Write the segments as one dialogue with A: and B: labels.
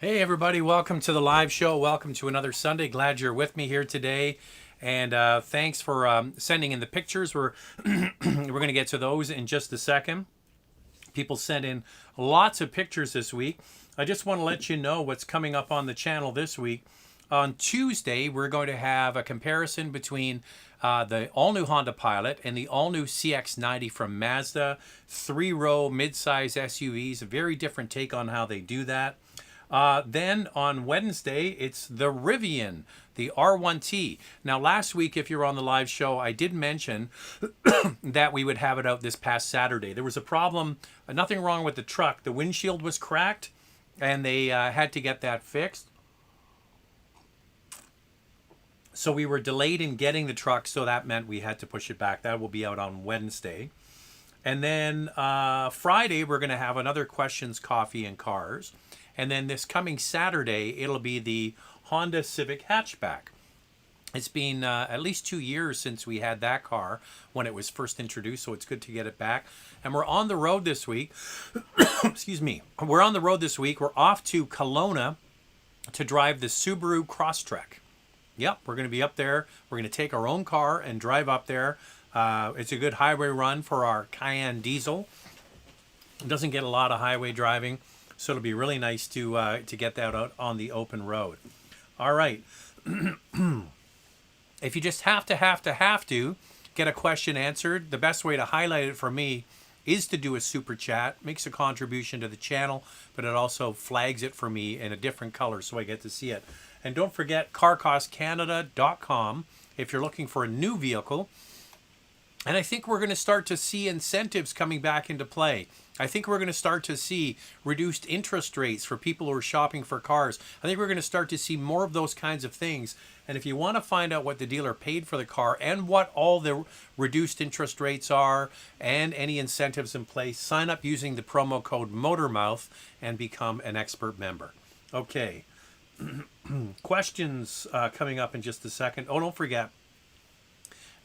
A: Hey everybody, welcome to the live show. Welcome to another Sunday. Glad you're with me here today. And thanks for sending in the pictures. We're going to get to those in just a second. People sent in lots of pictures this week. I just want to let you know what's coming up on the channel this week. On Tuesday, we're going to have a comparison between the all-new Honda Pilot and the all-new CX-90 from Mazda. Three-row mid-size SUVs, a very different take on how they do that. Then on Wednesday, it's the Rivian, the R1T. Now, last week, if you're on the live show, I did mention that we would have it out this past Saturday. There was a problem, nothing wrong with the truck. The windshield was cracked, and they had to get that fixed. So we were delayed in getting the truck, so that meant we had to push it back. That will be out on Wednesday. And then Friday, we're going to have another Questions, Coffee, and Cars. And then this coming Saturday, it'll be the Honda Civic Hatchback. It's been at least 2 years since we had that car when it was first introduced, so it's good to get it back. And we're on the road this week. Excuse me. We're on the road this week. We're off to Kelowna to drive the Subaru Crosstrek. Yep, we're going to be up there. We're going to take our own car and drive up there. It's a good highway run for our Cayenne diesel. It doesn't get a lot of highway driving, so it'll be really nice to get that out on the open road. All right. If you just have to get a question answered, the best way to highlight it for me is to do a super chat. Makes a contribution to the channel, but it also flags it for me in a different color so I get to see it. And don't forget carcostcanada.com if you're looking for a new vehicle. And I think we're going to start to see incentives coming back into play. I think we're going to start to see reduced interest rates for people who are shopping for cars. I think we're going to start to see more of those kinds of things. And if you want to find out what the dealer paid for the car and what all the reduced interest rates are and any incentives in place, sign up using the promo code MOTORMOUTH and become an expert member. Okay. Questions coming up in just a second. Oh, don't forget.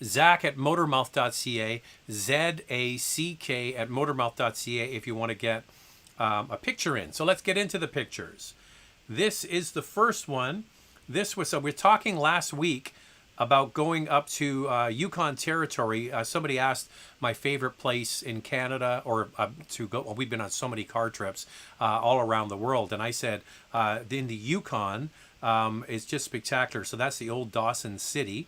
A: Zach at motormouth.ca, Z-A-C-K at motormouth.ca if you want to get a picture in. So let's get into the pictures. This is the first one. This was, so we're talking last week about going up to Yukon Territory. Somebody asked my favorite place in Canada or to go. Well, we've been on so many car trips all around the world. And I said, in the Yukon, it's just spectacular. So that's the old Dawson City.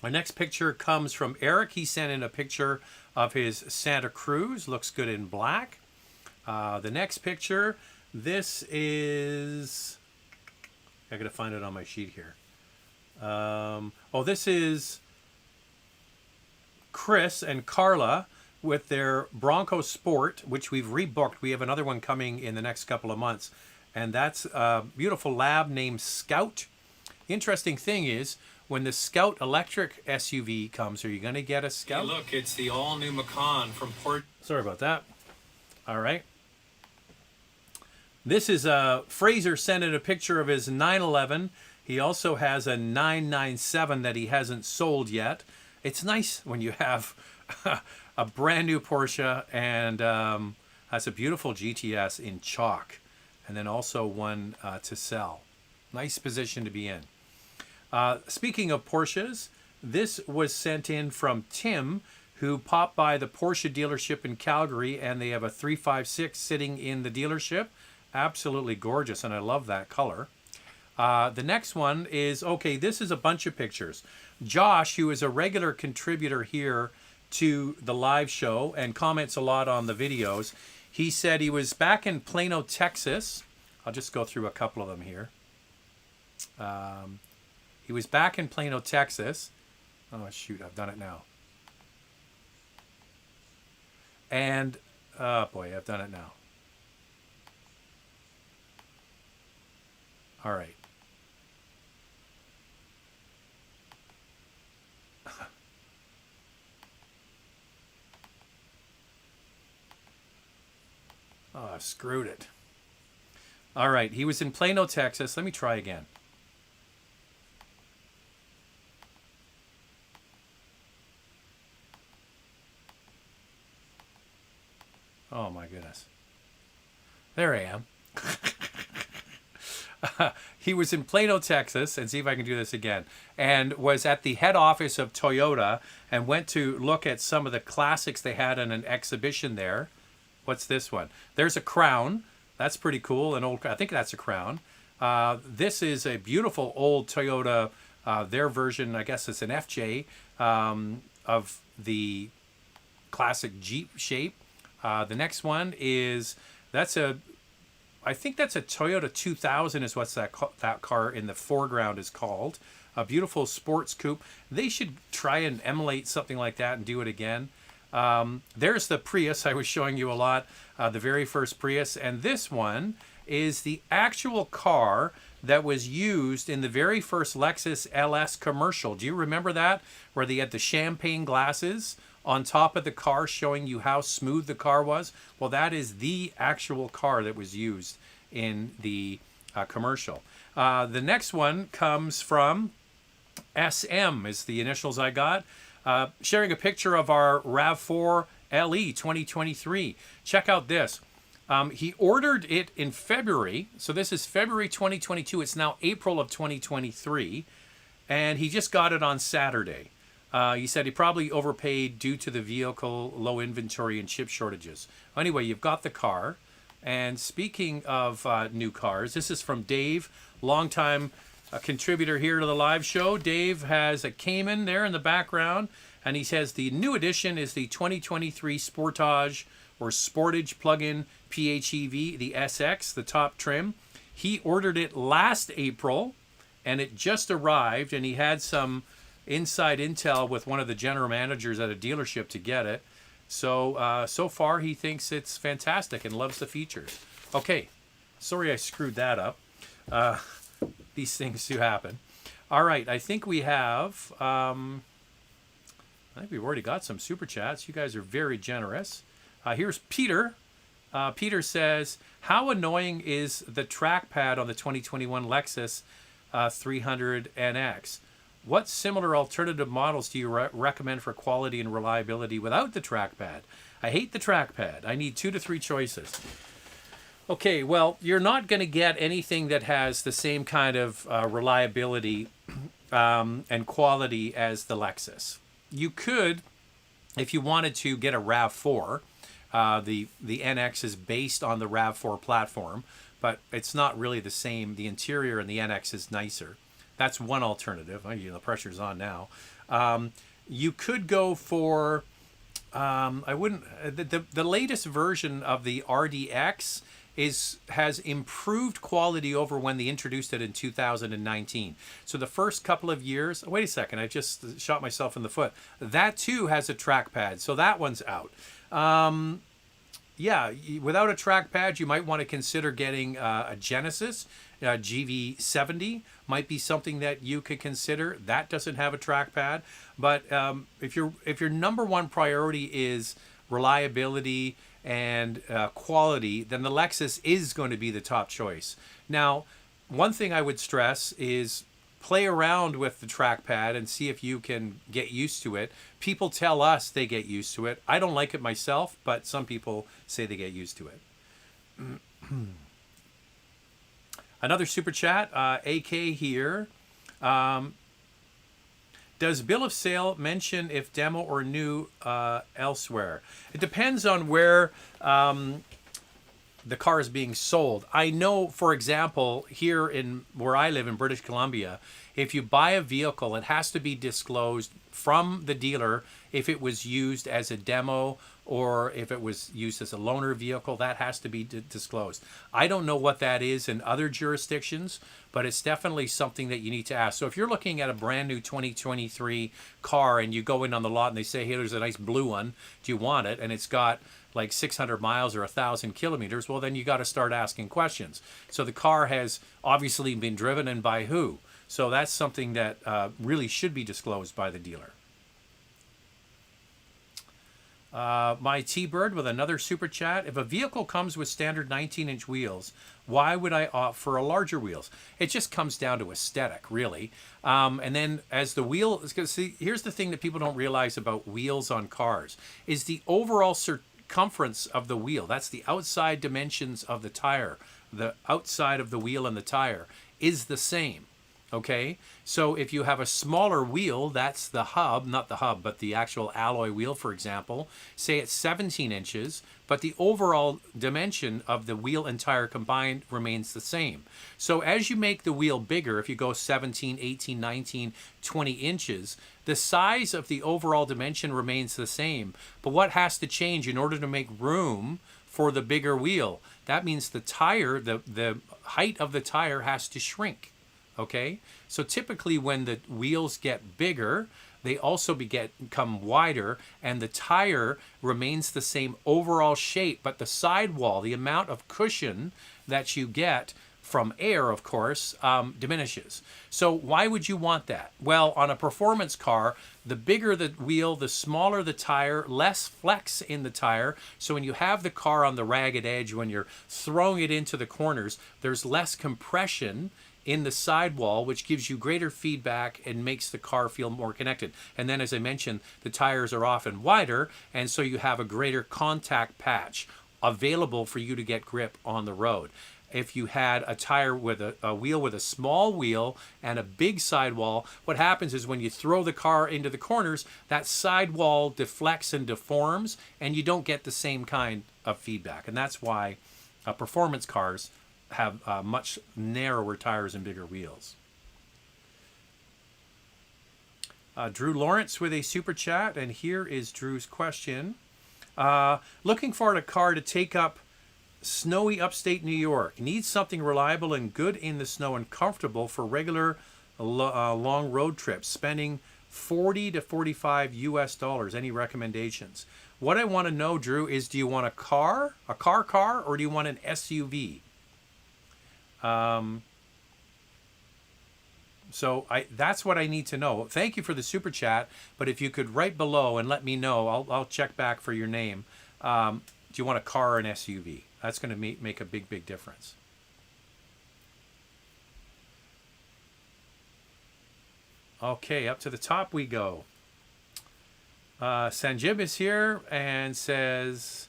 A: Our next picture comes from Eric. He sent in a picture of his Santa Cruz. Looks good in black. The next picture, this is... I got to find it on my sheet here. This is Chris and Carla with their Bronco Sport, which we've rebooked. We have another one coming in the next couple of months. And that's a beautiful lab named Scout. Interesting thing is, when the Scout electric SUV comes, are you going to get a Scout? Hey, look, it's the all-new Macan from Port... Sorry about that. All right. This is Fraser sent in a picture of his 911. He also has a 997 that he hasn't sold yet. It's nice when you have a brand new Porsche and has a beautiful GTS in chalk, and then also one to sell. Nice position to be in. Speaking of Porsches, this was sent in from Tim, who popped by the Porsche dealership in Calgary, and they have a 356 sitting in the dealership. Absolutely gorgeous, and I love that color. The next one is, okay, this is a bunch of pictures. Josh, who is a regular contributor here to the live show and comments a lot on the videos, he said he was back in Plano, Texas. I'll just go through a couple of them here. He was back in Plano, Texas. Oh, shoot, I've done it now. And, oh boy, I've done it now. All right. Oh, I screwed it. All right, he was in Plano, Texas. Let me try again. Oh my goodness. There I am. He was in Plano, Texas, and see if I can do this again, and was at the head office of Toyota and went to look at some of the classics they had in an exhibition there. What's this one? There's a Crown. That's pretty cool. An old, I think that's a Crown. This is a beautiful old Toyota, their version, I guess it's an FJ, of the classic Jeep shape. The next one is, I think that's a Toyota 2000 is what's that car in the foreground is called. A beautiful sports coupe. They should try and emulate something like that and do it again. There's the Prius I was showing you a lot, the very first Prius. And this one is the actual car that was used in the very first Lexus LS commercial. Do you remember that? Where they had the champagne glasses on top of the car showing you how smooth the car was? Well, that is the actual car that was used in the commercial. The next one comes from SM, is the initials I got. Sharing a picture of our RAV4 LE 2023. Check out this. He ordered it in February. So this is February 2022. It's now April of 2023. And he just got it on Saturday. He said he probably overpaid due to the vehicle, low inventory, and chip shortages. Anyway, you've got the car. And speaking of new cars, this is from Dave, longtime contributor here to the live show. Dave has a Cayman there in the background. And he says the new edition is the 2023 Sportage or Sportage plug-in PHEV, the SX, the top trim. He ordered it last April, and it just arrived, and he had some inside intel with one of the general managers at a dealership to get it. So, so far, he thinks it's fantastic and loves the features. Okay, sorry I screwed that up. These things do happen. All right, I think we have... I think we've already got some super chats. You guys are very generous. Here's Peter. Peter says, how annoying is the trackpad on the 2021 Lexus 300NX? What similar alternative models do you recommend for quality and reliability without the trackpad? I hate the trackpad. I need 2 to 3 choices. Okay, well, you're not going to get anything that has the same kind of reliability and quality as the Lexus. You could, if you wanted to, get a RAV4. The NX is based on the RAV4 platform, but it's not really the same. The interior in the NX is nicer. That's one alternative. The pressure's on now. You could go for, I wouldn't, the latest version of the RDX has improved quality over when they introduced it in 2019. So the first couple of years, wait a second, I just shot myself in the foot. That too has a trackpad, so that one's out. Yeah, without a trackpad, you might want to consider getting a Genesis. GV70 might be something that you could consider. That doesn't have a trackpad. But if your number one priority is reliability and quality, then the Lexus is going to be the top choice. Now, one thing I would stress is play around with the trackpad and see if you can get used to it. People tell us they get used to it. I don't like it myself, but some people say they get used to it. Another super chat, AK here. Does bill of sale mention if demo or new elsewhere? It depends on where the car is being sold. I know, for example, here in where I live in British Columbia, if you buy a vehicle, it has to be disclosed from the dealer if it was used as a demo or if it was used as a loaner vehicle. That has to be disclosed. I don't know what that is in other jurisdictions, but it's definitely something that you need to ask. So if you're looking at a brand new 2023 car and you go in on the lot and they say, hey, there's a nice blue one, do you want it? And it's got like 600 miles or 1,000 kilometers, well, then you got to start asking questions. So the car has obviously been driven, and by who? So that's something that really should be disclosed by the dealer. My T-Bird with another super chat. If a vehicle comes with standard 19-inch wheels, why would I opt for a larger wheels? It just comes down to aesthetic, really. And then as the wheel, see, here's the thing that people don't realize about wheels on cars, is the overall circumference of the wheel. That's the outside dimensions of the tire. The outside of the wheel and the tire is the same. Okay, so if you have a smaller wheel, that's the hub, not the hub, but the actual alloy wheel, for example, say it's 17 inches, but the overall dimension of the wheel and tire combined remains the same. So as you make the wheel bigger, if you go 17, 18, 19, 20 inches, the size of the overall dimension remains the same. But what has to change in order to make room for the bigger wheel? That means the tire, the height of the tire has to shrink. Okay, so typically when the wheels get bigger, they also become wider, and the tire remains the same overall shape, but the sidewall, the amount of cushion that you get from air, of course, diminishes. So why would you want that? Well, on a performance car, the bigger the wheel, the smaller the tire, less flex in the tire. So when you have the car on the ragged edge, when you're throwing it into the corners, there's less compression in the sidewall, which gives you greater feedback and makes the car feel more connected. And then, as I mentioned, the tires are often wider, and so you have a greater contact patch available for you to get grip on the road. If you had a tire with a wheel with a small wheel and a big sidewall, what happens is when you throw the car into the corners, that sidewall deflects and deforms, and you don't get the same kind of feedback. And that's why performance cars have much narrower tires and bigger wheels. Drew Lawrence with a super chat, and here is Drew's question. Looking for a car to take up snowy upstate New York. Needs something reliable and good in the snow and comfortable for regular long road trips. Spending $40 to $45 US. Any recommendations? What I want to know, Drew, is do you want a car, or do you want an SUV? So that's what I need to know. Thank you for the super chat, but if you could write below and let me know, I'll check back for your name. Do you want a car or an SUV? That's going to make a big difference. Okay, up to the top we go. Sanjib is here and says,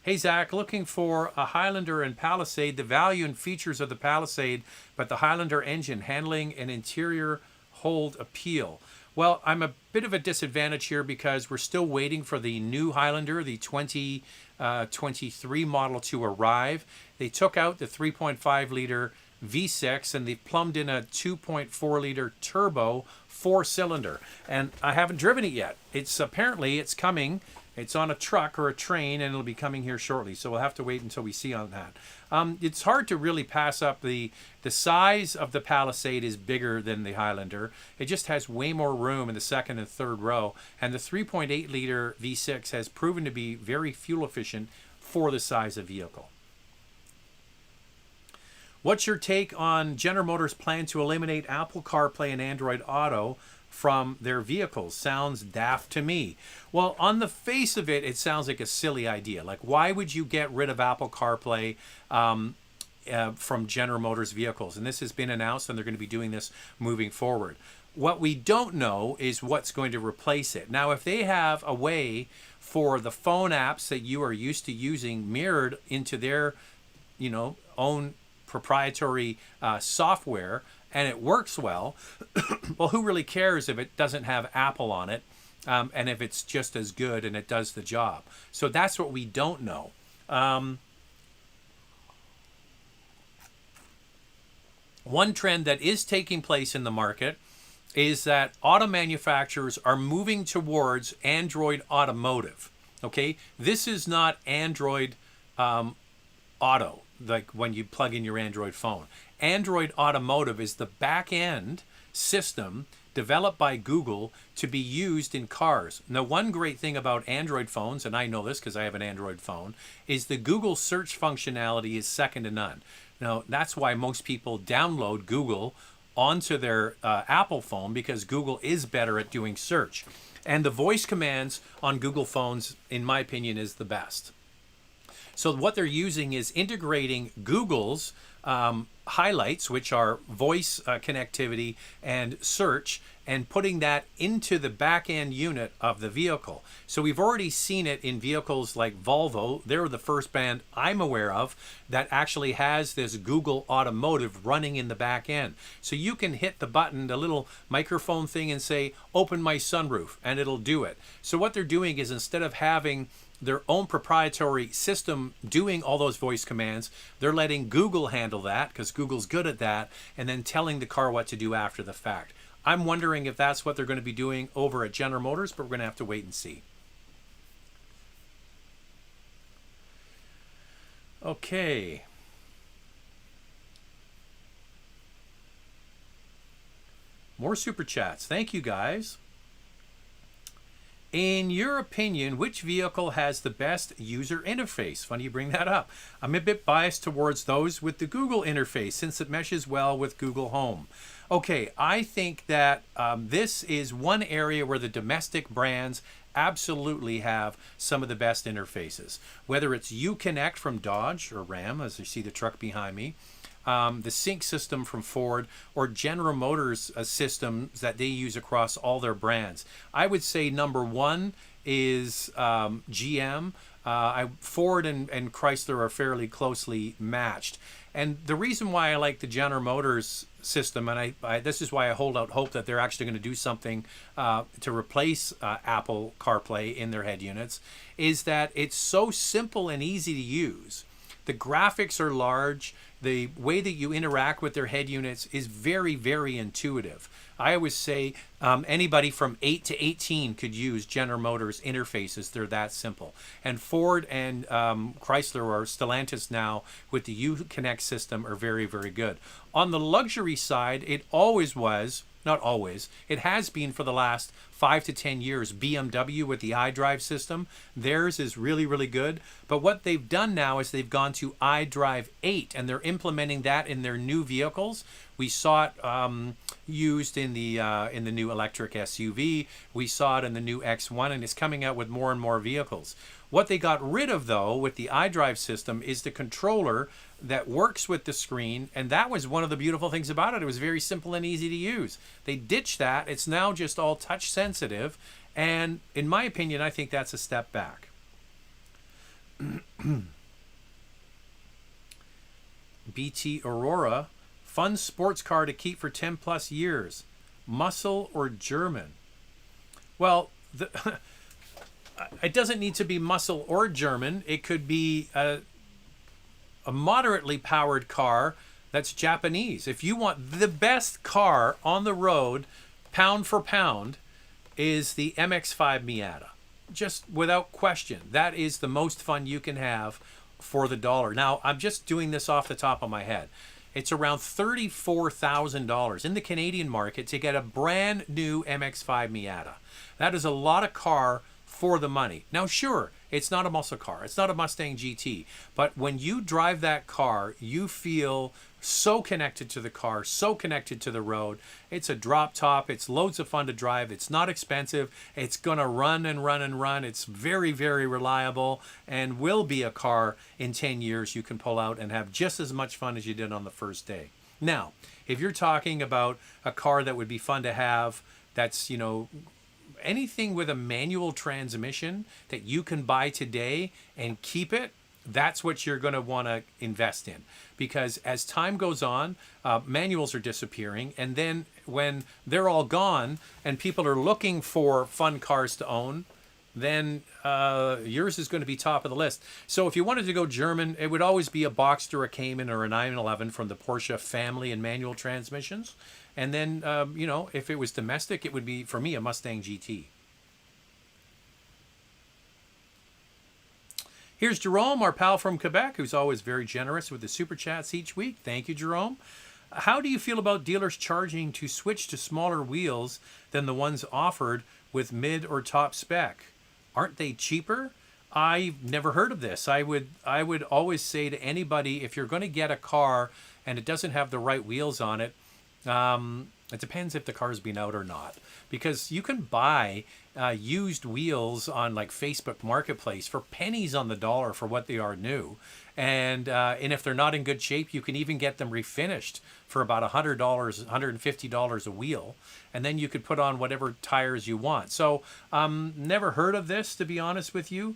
A: hey, Zach, looking for a Highlander and Palisade, the value and features of the Palisade, but the Highlander engine, handling and interior hold appeal. Well, I'm a bit of a disadvantage here because we're still waiting for the new Highlander, the 2023 model, to arrive. They took out the 3.5 liter V6 and they plumbed in a 2.4 liter turbo 4-cylinder. And I haven't driven it yet. Apparently it's coming. It's on a truck or a train, and it'll be coming here shortly. So we'll have to wait until we see on that. It's hard to really pass up the size of the Palisade is bigger than the Highlander. It just has way more room in the second and third row. And the 3.8 liter V6 has proven to be very fuel efficient for the size of vehicle. What's your take on General Motors' plan to eliminate Apple CarPlay and Android Auto from their vehicles? Sounds daft to me. Well, on the face of it, it sounds like a silly idea. Like, why would you get rid of Apple CarPlay from General Motors vehicles? And this has been announced, and they're going to be doing this moving forward. What we don't know is what's going to replace it. Now, if they have a way for the phone apps that you are used to using mirrored into their, own proprietary software, and it works well, well, who really cares if it doesn't have Apple on it, and if it's just as good and it does the job? So that's what we don't know. One trend that is taking place in the market is that auto manufacturers are moving towards Android Automotive. Okay, this is not Android Auto, like when you plug in your Android phone. Android Automotive is the back-end system developed by Google to be used in cars. Now, one great thing about Android phones, and I know this because I have an Android phone, is the Google search functionality is second to none. Now, that's why most people download Google onto their Apple phone, because Google is better at doing search. And the voice commands on Google phones, in my opinion, is the best. So what they're using is integrating Google's highlights, which are voice connectivity and search, and putting that into the back end unit of the vehicle. So we've already seen it in vehicles like Volvo. They're the first brand I'm aware of that actually has this Google Automotive running in the back end. So you can hit the button, the little microphone thing, and say, open my sunroof, and it'll do it. So what they're doing is, instead of having their own proprietary system doing all those voice commands, they're letting Google handle that, because Google's good at that, and then telling the car what to do after the fact. I'm wondering if that's what they're going to be doing over at General Motors, but we're going to have to wait and see. Okay. More super chats. Thank you, guys. In your opinion, which vehicle has the best user interface? Funny you bring that up. I'm a bit biased towards those with the Google interface, since it meshes well with Google Home. Okay, I think that this is one area where the domestic brands absolutely have some of the best interfaces. Whether it's Uconnect from Dodge or Ram, as you see the truck behind me, the sync system from Ford, or General Motors systems that they use across all their brands. I would say number one is GM. Ford and Chrysler are fairly closely matched. And the reason why I like the General Motors system, and this is why I hold out hope that they're actually going to do something to replace Apple CarPlay in their head units, is that it's so simple and easy to use. The graphics are large. The way that you interact with their head units is very, very intuitive. I always say anybody from 8 to 18 could use General Motors interfaces. They're that simple. And Ford and Chrysler, or Stellantis now, with the Uconnect system, are very, very good. On the luxury side, it always was, not always, it has been for the last 5 to 10 years, BMW with the iDrive system. Theirs is really, really good. But what they've done now is they've gone to iDrive 8, and they're implementing that in their new vehicles. We saw it used in the new electric SUV. We saw it in the new X1, and it's coming out with more and more vehicles. What they got rid of, though, with the iDrive system is the controller that works with the screen, and that was one of the beautiful things about it. It was very simple and easy to use. They ditched that. It's now just all touch sensitive, and in my opinion, I think that's a step back. BT Aurora, fun sports car to keep for 10 plus years. Muscle or German? Well, it doesn't need to be muscle or German. It could be a moderately powered car that's Japanese. If you want the best car on the road, pound for pound, is the MX-5 Miata. Just without question. That is the most fun you can have for the dollar. Now, I'm just doing this off the top of my head. It's around $34,000 in the Canadian market to get a brand new MX-5 Miata. That is a lot of car for the money. Now, sure, it's not a muscle car. It's not a Mustang GT. But when you drive that car, you feel so connected to the car, so connected to the road. It's a drop top. It's loads of fun to drive. It's not expensive. It's going to run and run and run. It's very, very reliable, and will be a car in 10 years you can pull out and have just as much fun as you did on the first day. Now, if you're talking about a car that would be fun to have, that's, anything with a manual transmission that you can buy today and keep it, that's what you're going to want to invest in. Because as time goes on, manuals are disappearing. And then when they're all gone and people are looking for fun cars to own, then yours is going to be top of the list. So if you wanted to go German, it would always be a Boxster, a Cayman, or a 911 from the Porsche family and manual transmissions. And then, if it was domestic, it would be, for me, a Mustang GT. Here's Jerome, our pal from Quebec, who's always very generous with the super chats each week. Thank you, Jerome. How do you feel about dealers charging to switch to smaller wheels than the ones offered with mid or top spec? Aren't they cheaper? I've never heard of this. I would always say to anybody, if you're going to get a car and it doesn't have the right wheels on it, It depends if the car's been out or not, because you can buy used wheels on like Facebook Marketplace for pennies on the dollar for what they are new, and if they're not in good shape, you can even get them refinished for about $100, $150 a wheel, and then you could put on whatever tires you want. So, never heard of this, to be honest with you.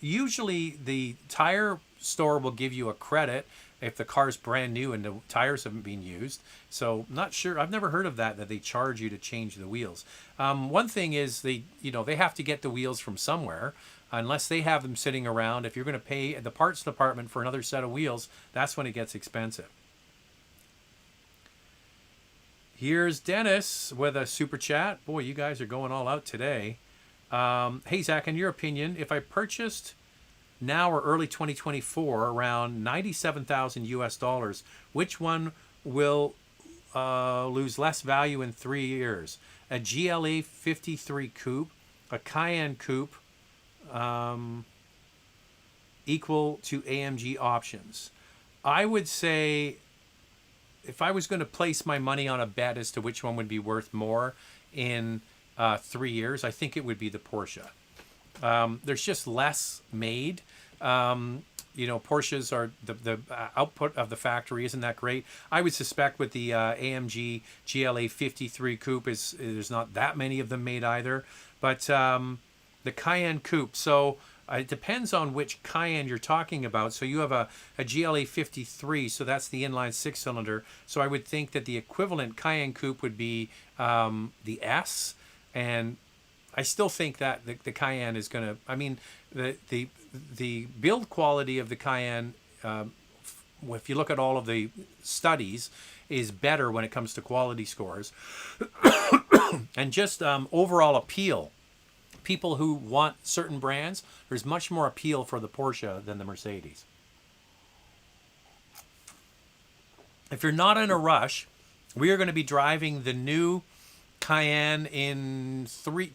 A: Usually, the tire store will give you a credit if the car's brand new and the tires haven't been used. So not sure. I've never heard of that they charge you to change the wheels. One thing is they have to get the wheels from somewhere. Unless they have them sitting around, if you're going to pay the parts department for another set of wheels, that's when it gets expensive. Here's Dennis with a super chat. Boy, you guys are going all out today. Hey, Zach, in your opinion, if I purchased now or early 2024 around 97,000 US dollars, which one will lose less value in 3 years? A GLE 53 coupe, a Cayenne coupe, equal to AMG options? I would say, if I was going to place my money on a bet as to which one would be worth more in 3 years, I think it would be the Porsche. There's just less made. Porsches are the output of the factory isn't that great. I would suspect with the AMG GLA 53 coupe there's not that many of them made either. But the Cayenne coupe, so it depends on which Cayenne you're talking about. So you have a GLA 53, so that's the inline 6-cylinder. So I would think that the equivalent Cayenne coupe would be the S, and I still think that the Cayenne is going to, I mean, the build quality of the Cayenne, if you look at all of the studies, is better when it comes to quality scores. And just overall appeal. People who want certain brands, there's much more appeal for the Porsche than the Mercedes. If you're not in a rush, we are going to be driving the new Cayenne in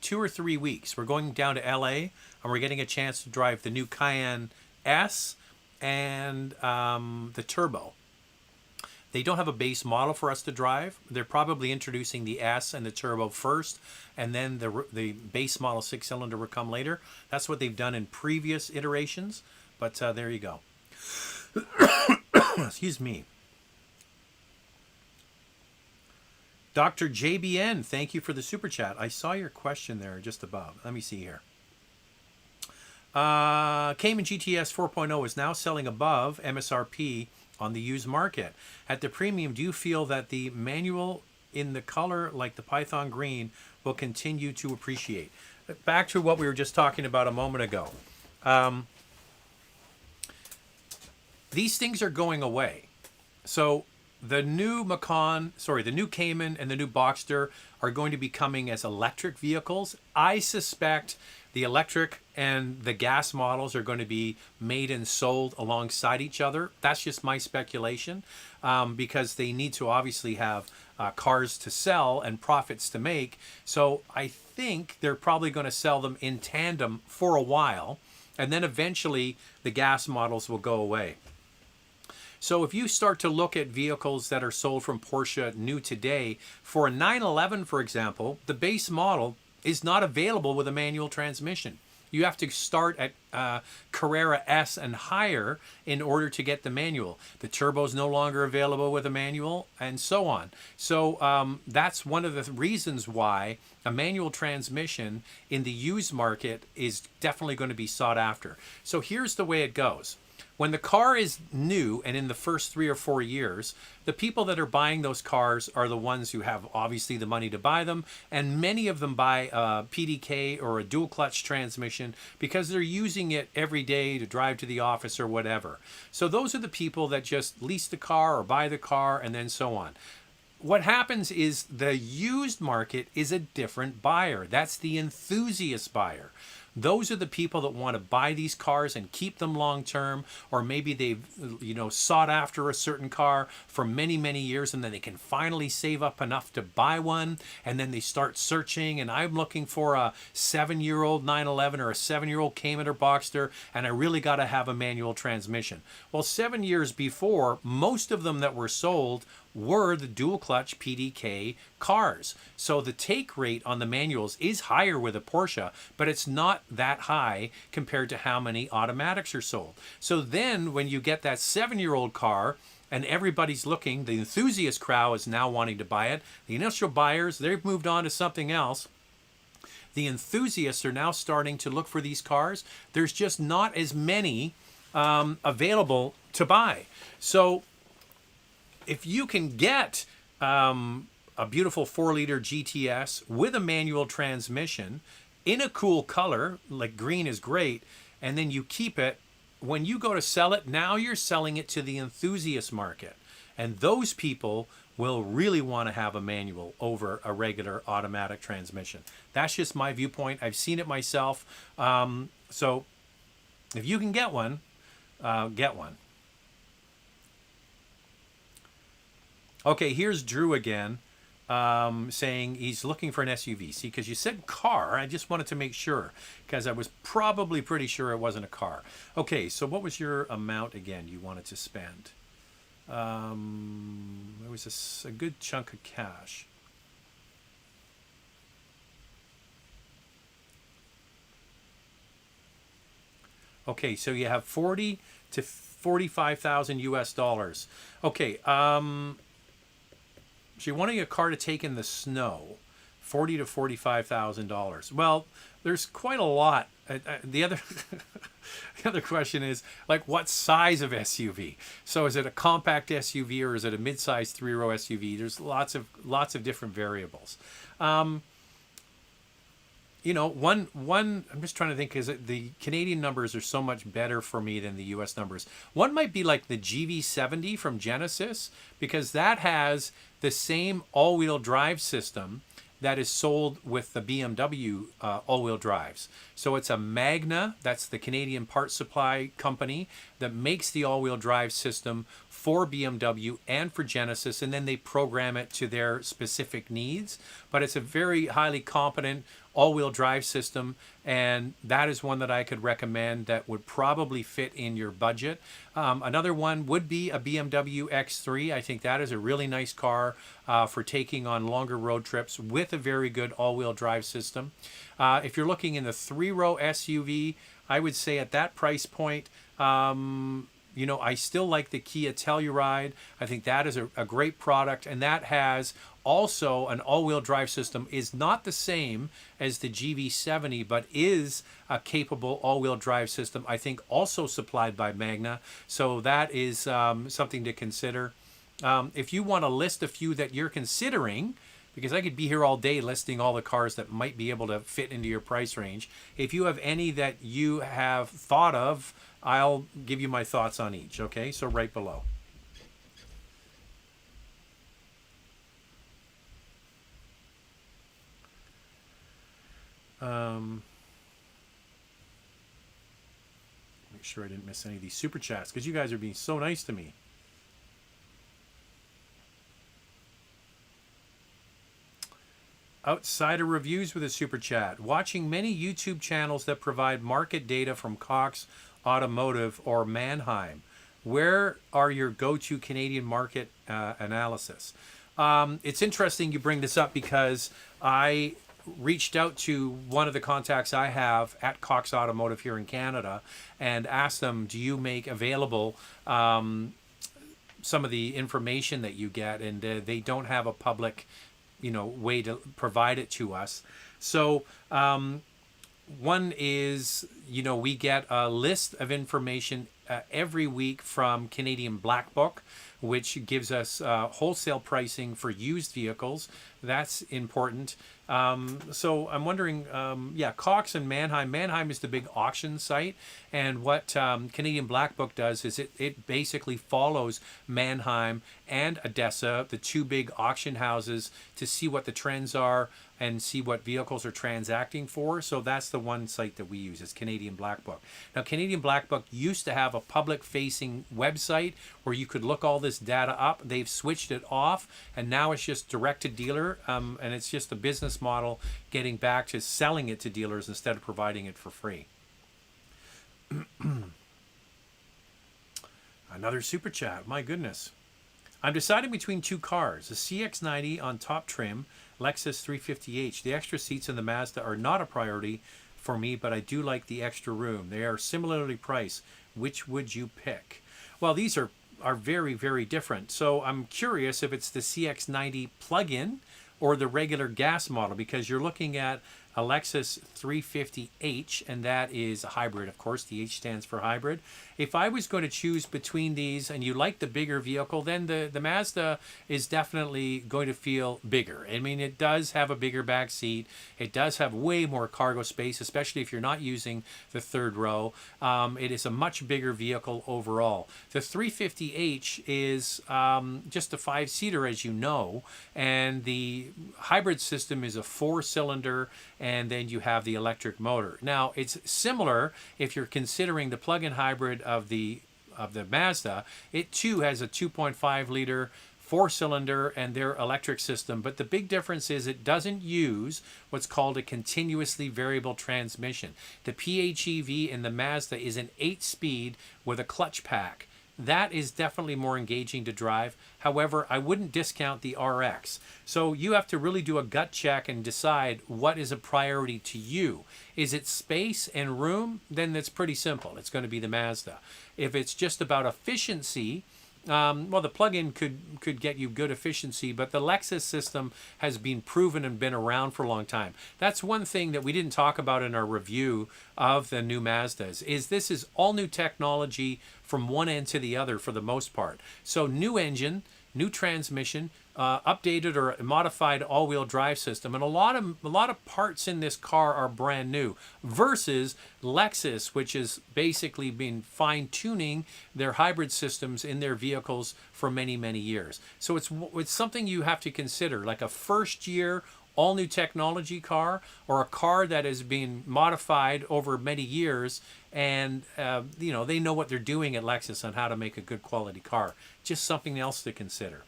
A: 2 or 3 weeks. We're going down to LA and we're getting a chance to drive the new Cayenne S and the Turbo. They don't have a base model for us to drive. They're probably introducing the S and the Turbo first, and then the base model 6-cylinder will come later. That's what they've done in previous iterations, but there you go. Excuse me. Dr. JBN, thank you for the super chat. I saw your question there just above. Let me see here. Cayman GTS 4.0 is now selling above MSRP on the used market. At the premium, do you feel that the manual in the color like the Python green will continue to appreciate? Back to what we were just talking about a moment ago. These things are going away. So the new the new Cayman and the new Boxster are going to be coming as electric vehicles. I suspect the electric and the gas models are going to be made and sold alongside each other. That's just my speculation, because they need to obviously have cars to sell and profits to make. So I think they're probably going to sell them in tandem for a while, and then eventually the gas models will go away. So if you start to look at vehicles that are sold from Porsche new today, for a 911, for example, the base model is not available with a manual transmission. You have to start at Carrera S and higher in order to get the manual. The turbo is no longer available with a manual, and so on. So that's one of the reasons why a manual transmission in the used market is definitely going to be sought after. So here's the way it goes. When the car is new and in the first 3 or 4 years, the people that are buying those cars are the ones who have obviously the money to buy them, and many of them buy a PDK or a dual clutch transmission because they're using it every day to drive to the office or whatever. So those are the people that just lease the car or buy the car and then so on. What happens is the used market is a different buyer. That's the enthusiast buyer. Those are the people that want to buy these cars and keep them long term, or maybe they've sought after a certain car for many, many years, and then they can finally save up enough to buy one, and then they start searching, and I'm looking for a 7-year-old 911 or a 7-year-old Cayman or Boxster, and I really got to have a manual transmission. Well, 7 years before, most of them that were sold were the dual clutch PDK cars. So the take rate on the manuals is higher with a Porsche, but it's not that high compared to how many automatics are sold. So then when you get that 7-year-old car and everybody's looking, the enthusiast crowd is now wanting to buy it. The initial buyers, they've moved on to something else. The enthusiasts are now starting to look for these cars. There's just not as many available to buy. So if you can get a beautiful 4-liter GTS with a manual transmission in a cool color, like green is great, and then you keep it, when you go to sell it, now you're selling it to the enthusiast market. And those people will really want to have a manual over a regular automatic transmission. That's just my viewpoint. I've seen it myself. So if you can get one, get one. Okay, here's Drew again, saying he's looking for an SUV. See, because you said car, I just wanted to make sure, because I was probably pretty sure it wasn't a car. Okay, so what was your amount again you wanted to spend? It was a good chunk of cash. Okay, so you have 40 to 45,000 US dollars. Okay, so you're wanting a car to take in the snow, $40 to $45,000. Well, there's quite a lot. The other the other question is, like, what size of SUV? So is it a compact SUV or is it a mid-sized 3-row SUV? There's lots of different variables. You know, one I'm just trying to think, because the Canadian numbers are so much better for me than the US numbers. One might be like the GV70 from Genesis, because that has the same all-wheel drive system that is sold with the BMW all-wheel drives. So it's a Magna, that's the Canadian parts supply company, that makes the all-wheel drive system for BMW and for Genesis, and then they program it to their specific needs. But it's a very highly competent all-wheel drive system, and that is one that I could recommend that would probably fit in your budget. Another one would be a BMW X3. I think that is a really nice car for taking on longer road trips with a very good all-wheel drive system. If you're looking in the 3-row SUV, I would say at that price point, you know, I still like the Kia Telluride. I think that is a great product, and that has also an all-wheel drive system. Is not the same as the GV70, but is a capable all-wheel drive system, I think also supplied by Magna. So that is something to consider. If you want to list a few that you're considering, because I could be here all day listing all the cars that might be able to fit into your price range. If you have any that you have thought of, I'll give you my thoughts on each, okay? So right below. Make sure I didn't miss any of these super chats, because you guys are being so nice to me. Outsider reviews with a super chat. Watching many YouTube channels that provide market data from Cox Automotive or Manheim. Where are your go-to Canadian market analysis? It's interesting you bring this up, because I reached out to one of the contacts I have at Cox Automotive here in Canada and asked them, do you make available some of the information that you get? And they don't have a public, you know, way to provide it to us. So one is, you know, we get a list of information every week from Canadian Black Book, which gives us wholesale pricing for used vehicles. That's important. So I'm wondering, yeah, Cox and Manheim. Manheim is the big auction site, and what Canadian Black Book does is it basically follows Manheim and Odessa, the two big auction houses, to see what the trends are and see what vehicles are transacting for. So that's the one site that we use, is Canadian Black Book. Now, Canadian Black Book used to have a public-facing website where you could look all this data up. They've switched it off, and now it's just direct-to-dealer, and it's just a business model getting back to selling it to dealers instead of providing it for free. Another super chat. My goodness. I'm deciding between two cars, a CX-90 on top trim, Lexus 350h. The extra seats in the Mazda are not a priority for me, but I do like the extra room. They are similarly priced. Which would you pick? Well, these are very, very different. So I'm curious if it's the CX-90 plug-in or the regular gas model, because you're looking at a Lexus 350h, and that is a hybrid, of course. The H stands for hybrid. If I was going to choose between these and you like the bigger vehicle, then the Mazda is definitely going to feel bigger. I mean, it does have a bigger back seat. It does have way more cargo space, especially if you're not using the third row. It is a much bigger vehicle overall. The 350h is just a 5-seater, as you know, and the hybrid system is a 4-cylinder, and then you have the electric motor. Now, it's similar if you're considering the plug-in hybrid of the Mazda. It too has a 2.5 liter 4-cylinder and their electric system, but the big difference is it doesn't use what's called a continuously variable transmission. The PHEV in the Mazda is an 8-speed with a clutch pack. That is definitely more engaging to drive. However, I wouldn't discount the RX. So you have to really do a gut check and decide what is a priority to you. Is it space and room? Then that's pretty simple. It's going to be the Mazda. If it's just about efficiency, well, the plug-in could get you good efficiency, but the Lexus system has been proven and been around for a long time. That's one thing that we didn't talk about in our review of the new Mazdas, is this is all new technology from one end to the other for the most part. So new engine, new transmission, updated or modified all-wheel drive system, and a lot of parts in this car are brand new. Versus Lexus, which has basically been fine-tuning their hybrid systems in their vehicles for many, many years. So it's something you have to consider, like a first-year all-new technology car, or a car that has been modified over many years, and they know what they're doing at Lexus on how to make a good quality car. Just something else to consider.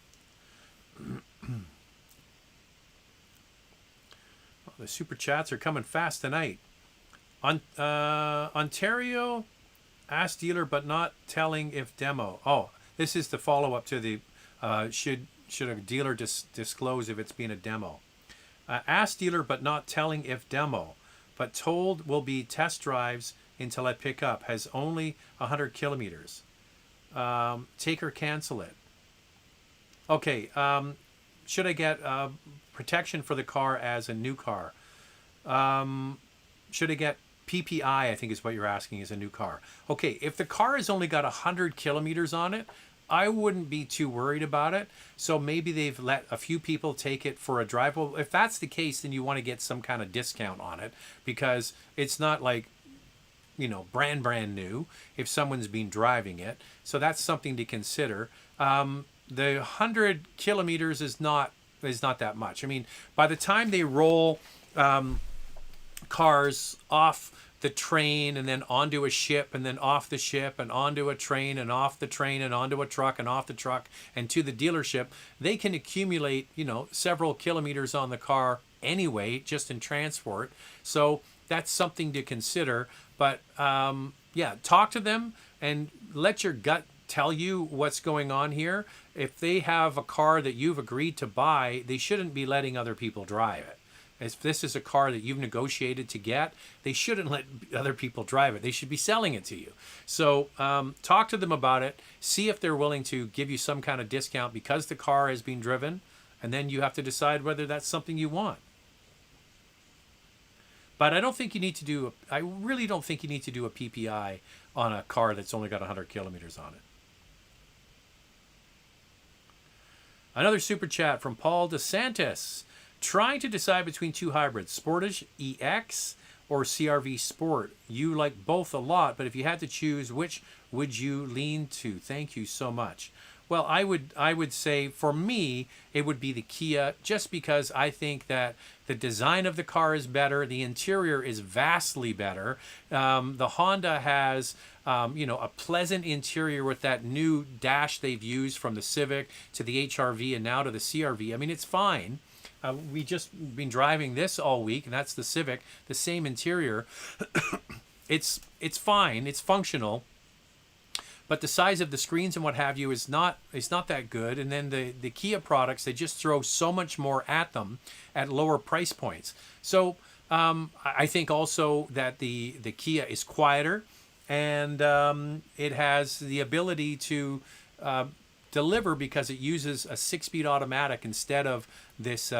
A: The super chats are coming fast tonight. Ontario, ask dealer but not telling if demo. Oh, this is the follow-up to the should a dealer disclose if it's been a demo. Ask dealer but not telling if demo, but told will be test drives until I pick up. Has only 100 kilometers. Take or cancel it. Okay, should I get protection for the car as a new car? Should I get PPI, I think is what you're asking, as a new car. Okay, if the car has only got 100 kilometers on it, I wouldn't be too worried about it. So maybe they've let a few people take it for a drive. Well, if that's the case, then you want to get some kind of discount on it, because it's not like, brand new if someone's been driving it. So that's something to consider. The 100 kilometers is not that much. I mean, by the time they roll cars off the train and then onto a ship and then off the ship and onto a train and off the train and onto a truck and off the truck and to the dealership, they can accumulate, several kilometers on the car anyway, just in transport. So that's something to consider. But talk to them and let your gut tell you what's going on here. If they have a car that you've agreed to buy, they shouldn't be letting other people drive it. If this is a car that you've negotiated to get, they shouldn't let other people drive it. They should be selling it to you. So talk to them about it. See if they're willing to give you some kind of discount because the car has been driven, and then you have to decide whether that's something you want. But I really don't think you need to do a PPI on a car that's only got 100 kilometers on it. Another super chat from Paul DeSantis. Trying to decide between two hybrids, Sportage EX or CRV Sport. You like both a lot, but if you had to choose, which would you lean to? Thank you so much. Well, I would say for me, it would be the Kia, just because I think that the design of the car is better. The interior is vastly better. The Honda has, a pleasant interior with that new dash they've used from the Civic to the HR-V and now to the CR-V. I mean, it's fine. We just been driving this all week, and that's the Civic, the same interior. It's fine. It's functional. but the size of the screens and what have you is not that good. And then the Kia products, they just throw so much more at them at lower price points. So I think also that the Kia is quieter, and it has the ability to deliver because it uses a 6-speed automatic instead of this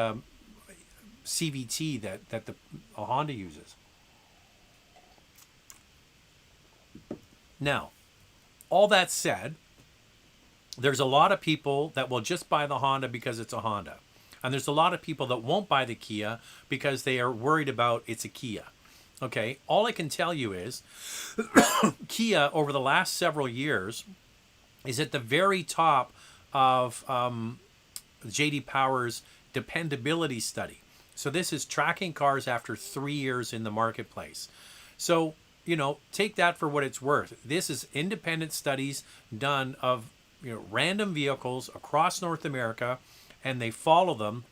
A: CVT that the Honda uses. Now, all that said, there's a lot of people that will just buy the Honda because it's a Honda. And there's a lot of people that won't buy the Kia because they are worried about it's a Kia. Okay, all I can tell you is Kia over the last several years is at the very top of J.D. Power's dependability study. So this is tracking cars after 3 years in the marketplace. So, take that for what it's worth. This is independent studies done of random vehicles across North America, and they follow them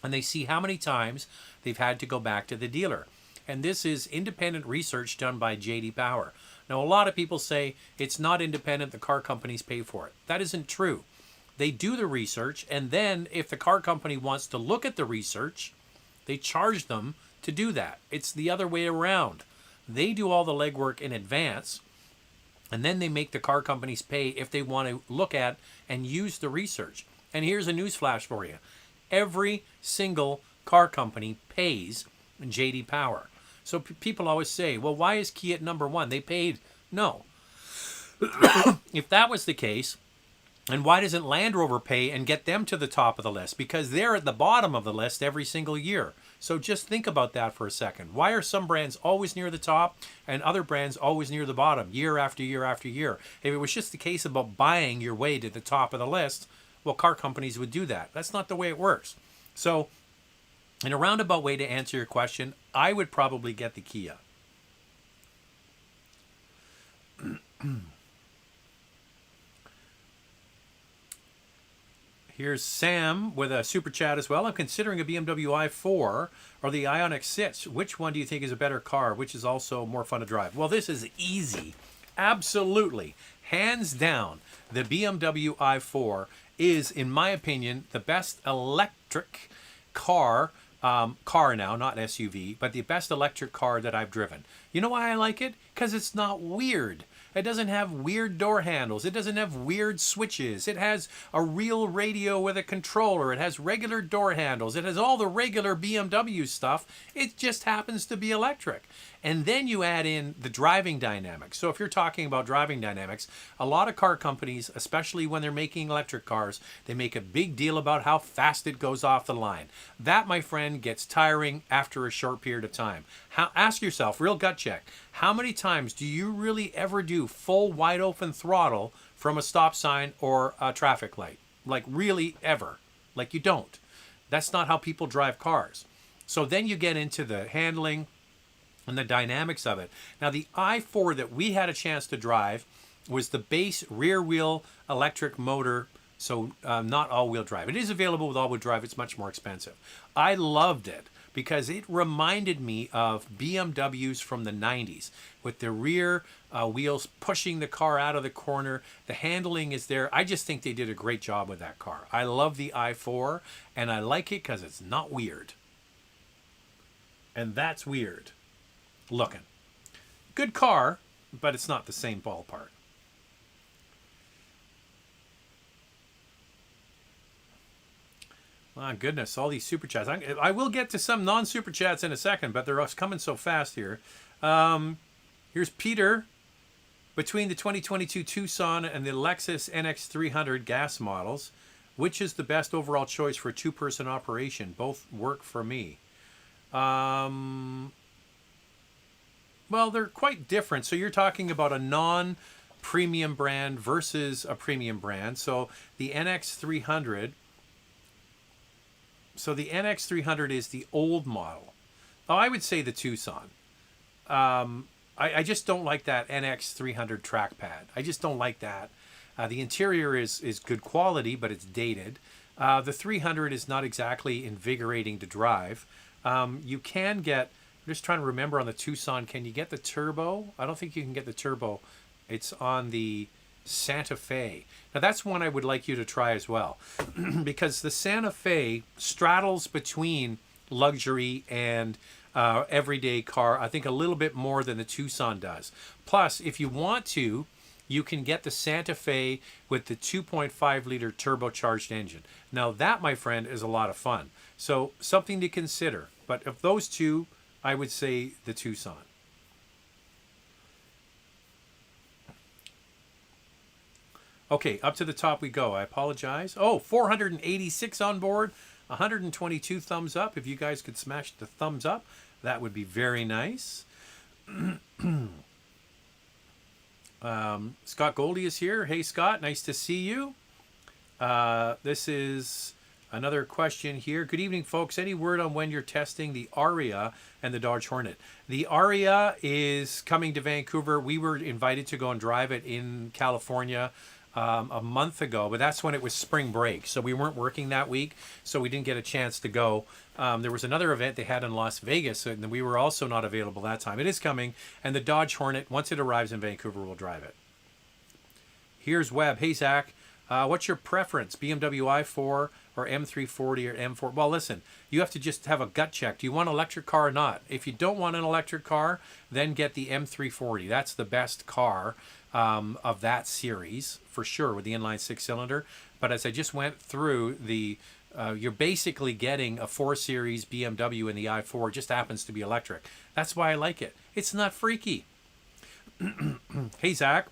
A: and they see how many times they've had to go back to the dealer. And this is independent research done by J.D. Power. Now, a lot of people say it's not independent, the car companies pay for it. That isn't true. They do the research, and then if the car company wants to look at the research, they charge them to do that. It's the other way around. They do all the legwork in advance, and then they make the car companies pay if they want to look at and use the research. And here's a news flash for you. Every single car company pays J.D. Power. So people always say, well, why is Kia at number one? They paid. No. If that was the case, and why doesn't Land Rover pay and get them to the top of the list? Because they're at the bottom of the list every single year. So just think about that for a second. Why are some brands always near the top and other brands always near the bottom year after year after year? If it was just the case about buying your way to the top of the list, well, car companies would do that. That's not the way it works. So in a roundabout way to answer your question, I would probably get the Kia. Here's Sam with a super chat as well. I'm considering a BMW i4 or the Ioniq 6. Which one do you think is a better car? Which is also more fun to drive? Well, this is easy. Absolutely. Hands down, the BMW i4 is, in my opinion, the best electric car now, not SUV, but the best electric car that I've driven. You know why I like it? Because it's not weird. It doesn't have weird door handles. It doesn't have weird switches. It has a real radio with a controller. It has regular door handles. It has all the regular BMW stuff. It just happens to be electric. And then you add in the driving dynamics. So if you're talking about driving dynamics, a lot of car companies, especially when they're making electric cars, they make a big deal about how fast it goes off the line. That, my friend, gets tiring after a short period of time. Ask yourself, real gut check, how many times do you really ever do full wide open throttle from a stop sign or a traffic light? Like really ever? Like you don't. That's not how people drive cars. So then you get into the handling and the dynamics of it. Now the i4 that we had a chance to drive was the base rear wheel electric motor, so not all-wheel drive. It is available with all-wheel drive. It's much more expensive. I loved it because it reminded me of BMWs from the 90s with the rear wheels pushing the car out of the corner. The handling is there. I just think they did a great job with that car. I love the i4, and I like it because it's not weird. And that's weird looking. Good car, but it's not the same ballpark. My goodness, all these super chats. I will get to some non-super chats in a second, but they're coming so fast here. Here's Peter. Between the 2022 Tucson and the Lexus NX300 gas models, which is the best overall choice for a two-person operation? Both work for me. Well, they're quite different. So you're talking about a non-premium brand versus a premium brand. So the NX300... So the NX300 is the old model. Oh, I would say the Tucson. I just don't like that NX300 trackpad. I just don't like that. The interior is good quality, but it's dated. The 300 is not exactly invigorating to drive. You can get, I'm just trying to remember on the Tucson, can you get the turbo? I don't think you can get the turbo. It's on the Santa Fe. Now that's one I would like you to try as well, because the Santa Fe straddles between luxury and everyday car, I think a little bit more than the Tucson does. Plus, if you want to, you can get the Santa Fe with the 2.5 liter turbocharged engine. Now that, my friend, is a lot of fun. So something to consider. But of those two, I would say the Tucson. Okay, up to the top we go. I apologize. Oh, 486 on board, 122 thumbs up. If you guys could smash the thumbs up, that would be very nice. Scott Goldie is here. Hey, Scott, nice to see you. This is another question here. Good evening, folks. Any word on when you're testing the Aria and the Dodge Hornet? The Aria is coming to Vancouver. We were invited to go and drive it in California a month ago, but that's when it was spring break, so we weren't working that week, so we didn't get a chance to go. There was another event they had in Las Vegas, and we were also not available that time. It is coming, and the Dodge Hornet, once it arrives in Vancouver, we'll drive it. Here's Webb. Hey, Zach, what's your preference, BMW i4 or M340 or M4? Well, listen, you have to just have a gut check. Do you want an electric car or not? If you don't want an electric car, then get the M340. That's the best car of that series for sure, with the inline six-cylinder. But as I just went through, you're basically getting a 4 Series BMW in the i4. It just happens to be electric. That's why I like it. It's not freaky. Hey, Zach,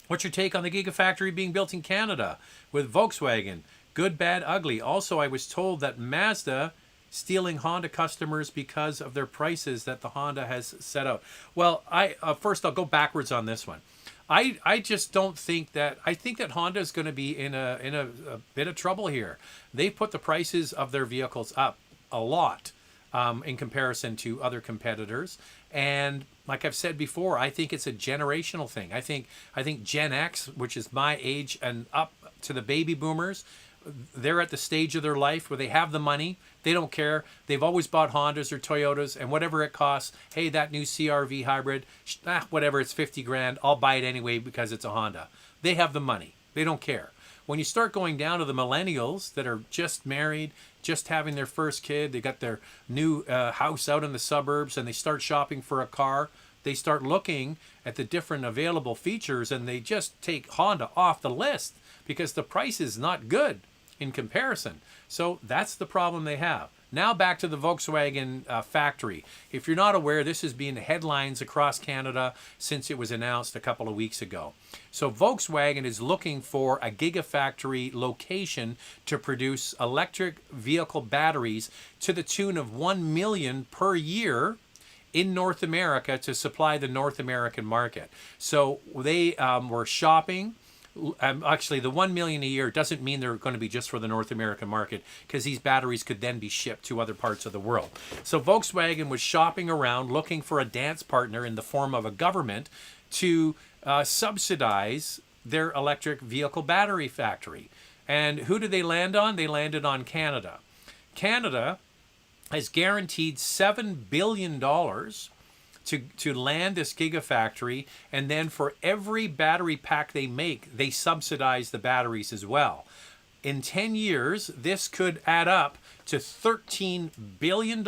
A: what's your take on the Gigafactory being built in Canada with Volkswagen? Good, bad, ugly. Also, I was told that Mazda stealing Honda customers because of their prices that the Honda has set out. Well, first I'll go backwards on this one. I just don't think that. I think that Honda is going to be in a bit of trouble here. They've put the prices of their vehicles up a lot in comparison to other competitors. And like I've said before, I think it's a generational thing. I think Gen X, which is my age and up to the baby boomers, they're at the stage of their life where they have the money. They don't care. They've always bought Hondas or Toyotas, and whatever it costs, hey, that new CR-V hybrid, whatever, it's 50 grand. I'll buy it anyway because it's a Honda. They have the money. They don't care. When you start going down to the millennials that are just married, just having their first kid, they got their new house out in the suburbs, and they start shopping for a car, they start looking at the different available features, and they just take Honda off the list because the price is not good in comparison. So that's the problem they have. Now back to the Volkswagen factory. If you're not aware, this has been headlines across Canada since it was announced a couple of weeks ago. So Volkswagen is looking for a gigafactory location to produce electric vehicle batteries to the tune of 1 million per year in North America to supply the North American market. So they were shopping. Actually, the 1 million a year doesn't mean they're going to be just for the North American market, because these batteries could then be shipped to other parts of the world. So Volkswagen was shopping around looking for a dance partner in the form of a government to subsidize their electric vehicle battery factory. And who did they land on? They landed on Canada. Canada has guaranteed $7 billion to land this gigafactory, and then for every battery pack they make, they subsidize the batteries as well. In 10 years, this could add up to $13 billion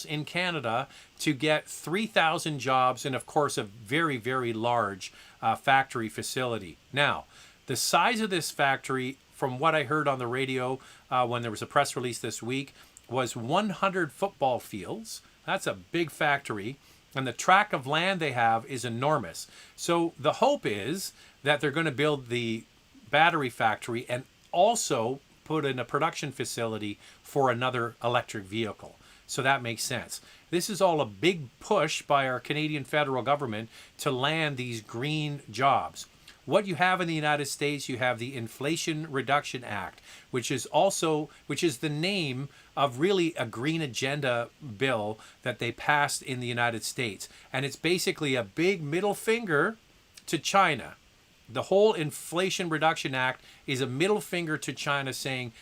A: in Canada to get 3,000 jobs and, of course, a very, very large factory facility. Now, the size of this factory, from what I heard on the radio when there was a press release this week, was 100 football fields. That's a big factory. And the tract of land they have is enormous. So the hope is that they're going to build the battery factory and also put in a production facility for another electric vehicle. So that makes sense. This is all a big push by our Canadian federal government to land these green jobs. What you have in the United States, you have the Inflation Reduction Act, which is the name of really a green agenda bill that they passed in the United States. And it's basically a big middle finger to China. The whole Inflation Reduction Act is a middle finger to China saying,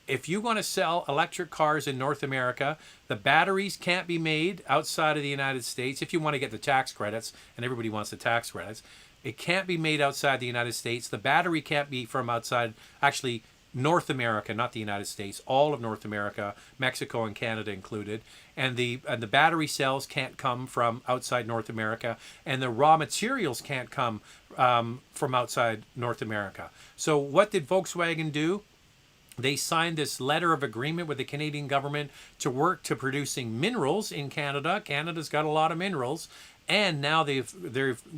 A: if you want to sell electric cars in North America, the batteries can't be made outside of the United States if you want to get the tax credits, and everybody wants the tax credits. It can't be made outside the United States. The battery can't be from outside, actually, North America, not the United States, all of North America, Mexico and Canada included. And the battery cells can't come from outside North America, and the raw materials can't come from outside North America. So what did Volkswagen do? They signed this letter of agreement with the Canadian government to work to producing minerals in Canada. Canada's got a lot of minerals. And now they've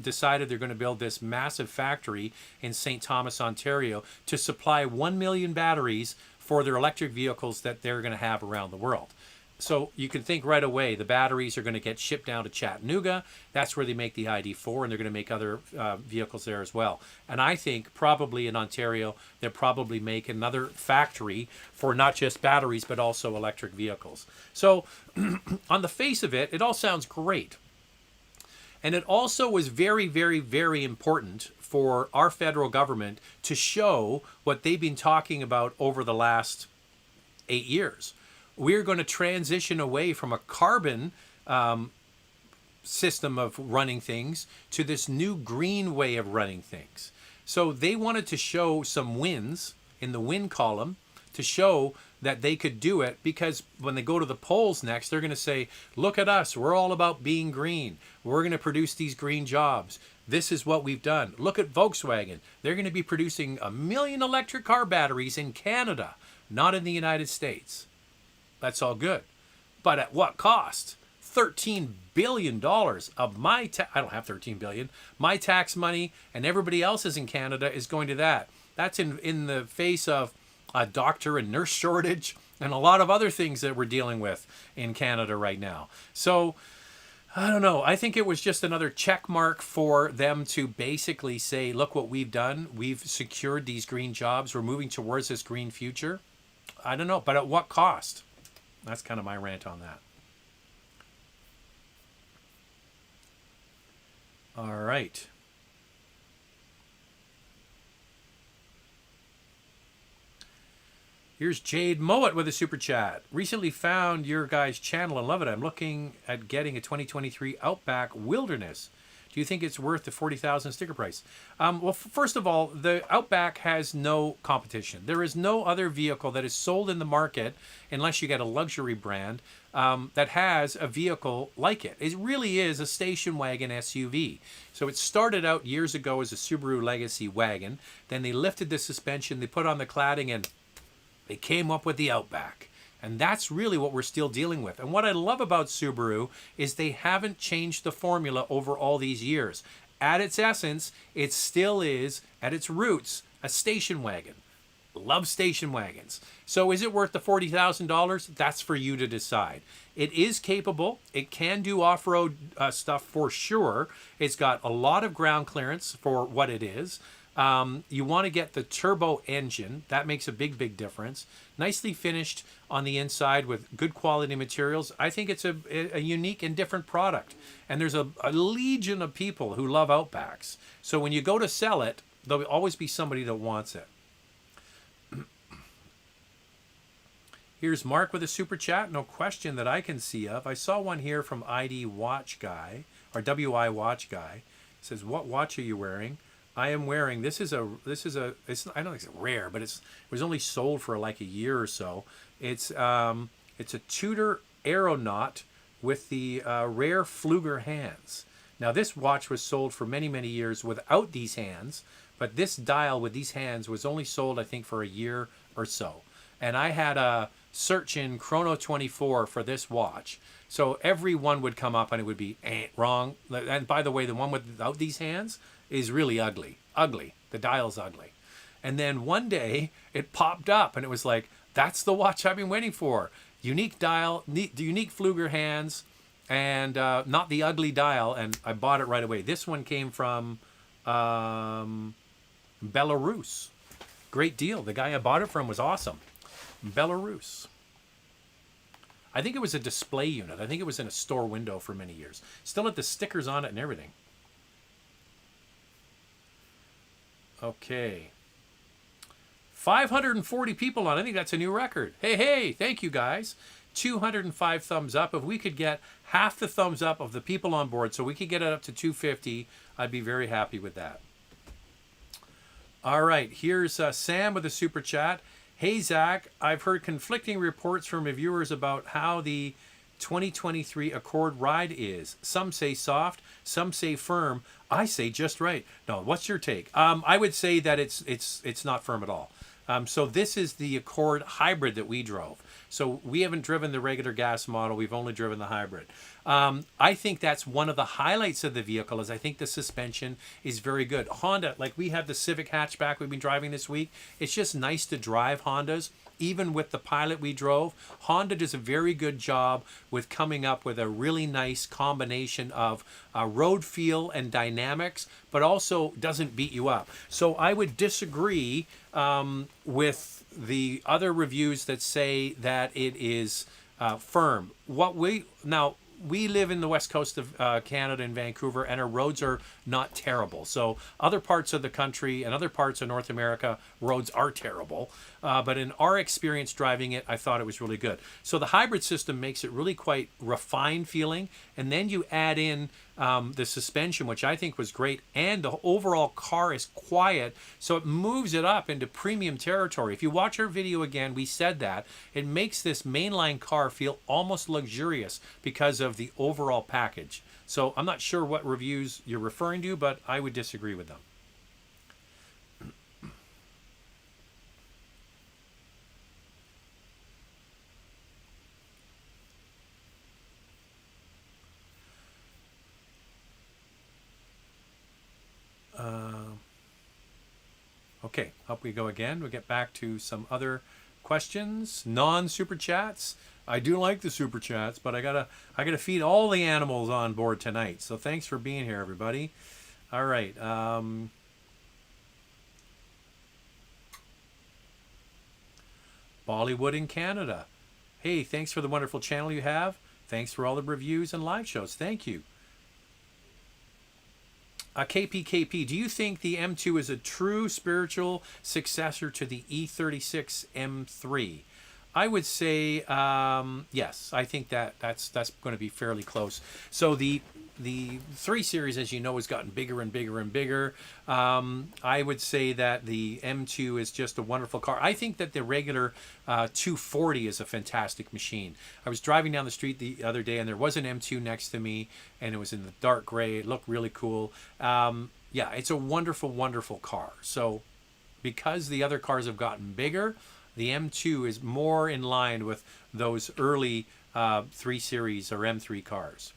A: decided they're going to build this massive factory in St. Thomas, Ontario, to supply 1 million batteries for their electric vehicles that they're going to have around the world. So you can think right away, the batteries are going to get shipped down to Chattanooga. That's where they make the ID4, and they're going to make other vehicles there as well. And I think probably in Ontario, they'll probably make another factory for not just batteries, but also electric vehicles. So on the face of it, it all sounds great. And it also was very, very, very important for our federal government to show what they've been talking about over the last 8 years. We're going to transition away from a carbon system of running things to this new green way of running things. So they wanted to show some wins in the win column to show that they could do it, because when they go to the polls next, they're going to say, look at us, we're all about being green. We're going to produce these green jobs. This is what we've done. Look at Volkswagen. They're going to be producing 1 million electric car batteries in Canada, not in the United States. That's all good. But at what cost? $13 billion of my I don't have $13 billion. My tax money and everybody else's in Canada is going to that. That's in the face of a doctor and nurse shortage and a lot of other things that we're dealing with in Canada right now. So I don't know. I think it was just another check mark for them to basically say, look what we've done. We've secured these green jobs. We're moving towards this green future. I don't know. But at what cost? That's kind of my rant on that. All right. Here's Jade Mowat with a super chat. Recently found your guys' channel and love it. I'm looking at getting a 2023 Outback Wilderness. Do you think it's worth the $40,000 sticker price? Well, first of all, the Outback has no competition. There is no other vehicle that is sold in the market, unless you get a luxury brand, that has a vehicle like it. It really is a station wagon SUV. So it started out years ago as a Subaru Legacy wagon. Then they lifted the suspension, they put on the cladding, and they came up with the Outback. And that's really what we're still dealing with. And what I love about Subaru is they haven't changed the formula over all these years. At its essence, it still is, at its roots, a station wagon. Love station wagons. So is it worth the $40,000? That's for you to decide. It is capable. It can do off-road stuff for sure. It's got a lot of ground clearance for what it is. You want to get the turbo engine. That makes a big, big difference. Nicely finished on the inside with good quality materials. I think it's a unique and different product. And there's a legion of people who love Outbacks. So when you go to sell it, there'll always be somebody that wants it. Here's Mark with a super chat. No question that I can see of. I saw one here from ID Watch Guy, or WI Watch Guy. It says, what watch are you wearing? I am wearing, it's, I don't think it's rare, but it was only sold for like a year or so. It's a Tudor Aeronaut with the rare Fluger hands. Now this watch was sold for many, many years without these hands, but this dial with these hands was only sold, I think, for a year or so. And I had a search in Chrono 24 for this watch. So every one would come up and it would be wrong. And by the way, the one without these hands is really ugly. Ugly. The dial's ugly. And then one day it popped up and it was like, that's the watch I've been waiting for. Unique dial, unique Fluger hands, and not the ugly dial. And I bought it right away. This one came from Belarus. Great deal. The guy I bought it from was awesome. Belarus. I think it was a display unit. I think it was in a store window for many years. Still had the stickers on it and everything. Okay. 540 people on. I think that's a new record. Hey, thank you guys. 205 thumbs up. If we could get half the thumbs up of the people on board so we could get it up to 250, I'd be very happy with that. All right, here's Sam with a super chat. Hey, Zach, I've heard conflicting reports from reviewers about how the 2023 Accord ride is. Some say soft, some say firm. I say just right. No, what's your take? I would say that it's not firm at all. So this is the Accord hybrid that we drove. So we haven't driven the regular gas model. We've only driven the hybrid. I think that's one of the highlights of the vehicle is I think the suspension is very good. Honda, like we have the Civic hatchback we've been driving this week. It's just nice to drive Hondas. Even with the Pilot we drove, Honda does a very good job with coming up with a really nice combination of road feel and dynamics, but also doesn't beat you up. So I would disagree with the other reviews that say that it is firm. We live in the west coast of Canada in Vancouver, and our roads are not terrible. So other parts of the country and other parts of North America, roads are terrible. But in our experience driving it, I thought it was really good. So the hybrid system makes it really quite refined feeling. And then you add in the suspension, which I think was great. And the overall car is quiet. So it moves it up into premium territory. If you watch our video again, we said that. It makes this mainline car feel almost luxurious because of the overall package. So I'm not sure what reviews you're referring to, but I would disagree with them. Okay, up we go again. We'll get back to some other questions, non-super chats. I do like the super chats, but I gotta feed all the animals on board tonight. So thanks for being here, everybody. All right. Bollywood in Canada. Hey, thanks for the wonderful channel you have. Thanks for all the reviews and live shows. Thank you. KPKP, do you think the M2 is a true spiritual successor to the E36 M3? I would say yes. I think that's going to be fairly close. So the 3 Series, as you know, has gotten bigger and bigger and bigger. I would say that the M2 is just a wonderful car. I think that the regular 240 is a fantastic machine. I was driving down the street the other day, and there was an M2 next to me, and it was in the dark gray. It looked really cool. Yeah, it's a wonderful, wonderful car. So because the other cars have gotten bigger, the M2 is more in line with those early 3 Series or M3 cars.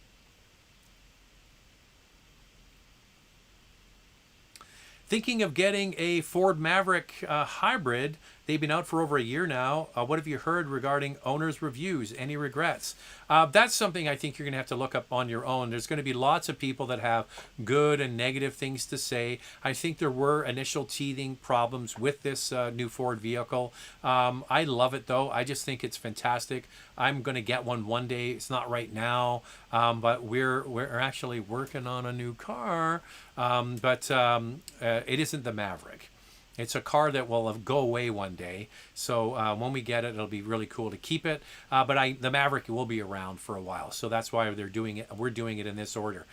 A: Thinking of getting a Ford Maverick hybrid. They've been out for over a year now. What have you heard regarding owners' reviews? Any regrets? That's something I think you're going to have to look up on your own. There's going to be lots of people that have good and negative things to say. I think there were initial teething problems with this new Ford vehicle. I love it, though. I just think it's fantastic. I'm going to get one day. It's not right now, but we're actually working on a new car. But it isn't the Maverick. It's a car that will go away one day. So when we get it, it'll be really cool to keep it. But the Maverick will be around for a while. So that's why they're doing it. We're doing it in this order.